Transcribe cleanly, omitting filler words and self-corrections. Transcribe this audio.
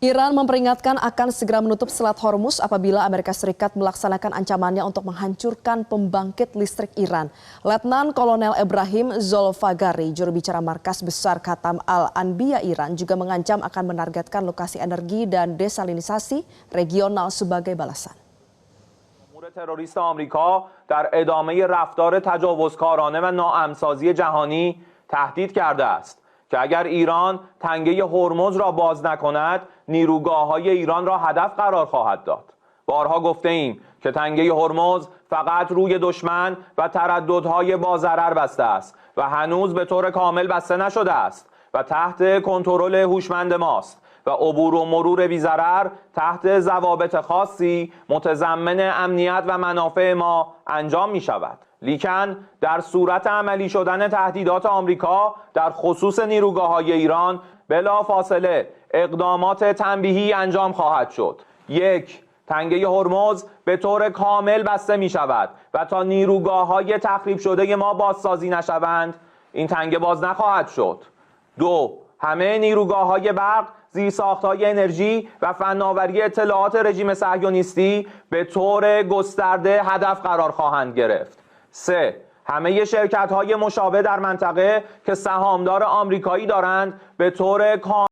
Iran memperingatkan akan segera menutup Selat Hormuz apabila Amerika Serikat melaksanakan ancamannya untuk menghancurkan pembangkit listrik Iran. Letnan Kolonel Ibrahim Zolfagari, juru bicara Markas Besar Khatam Al-Anbiya Iran, juga mengancam akan menargetkan lokasi energi dan desalinisasi regional sebagai balasan. تروریست آمریکا در ادامه رفتار تجاوزکارانه و ناامن‌سازی جهانی تهدید کرده است که اگر ایران تنگه هرمز را باز نکند نیروگاه‌های ایران را هدف قرار خواهد داد. بارها گفته ایم که تنگه هرمز فقط روی دشمن و ترددهای با ضرر بسته است و هنوز به طور کامل بسته نشده است و تحت کنترل هوشمند ماست و عبور و مرور بی‌ضرر تحت ضوابط خاصی متضمن امنیت و منافع ما انجام می شود. لیکن در صورت عملی شدن تهدیدات آمریکا در خصوص نیروگاه‌های ایران بلافاصله اقدامات تنبیهی انجام خواهد شد. 1. تنگه هرمز به طور کامل بسته می شود و تا نیروگاه‌های تخریب شده ما بازسازی نشوند این تنگه باز نخواهد شد. 2. همه نیروگاه‌های برق، زیرساخت‌های انرژی و فناوری اطلاعات رژیم صهیونیستی به طور گسترده هدف قرار خواهند گرفت. 3. همه شرکت‌های مشابه در منطقه که سهامدار آمریکایی دارند به طور کامل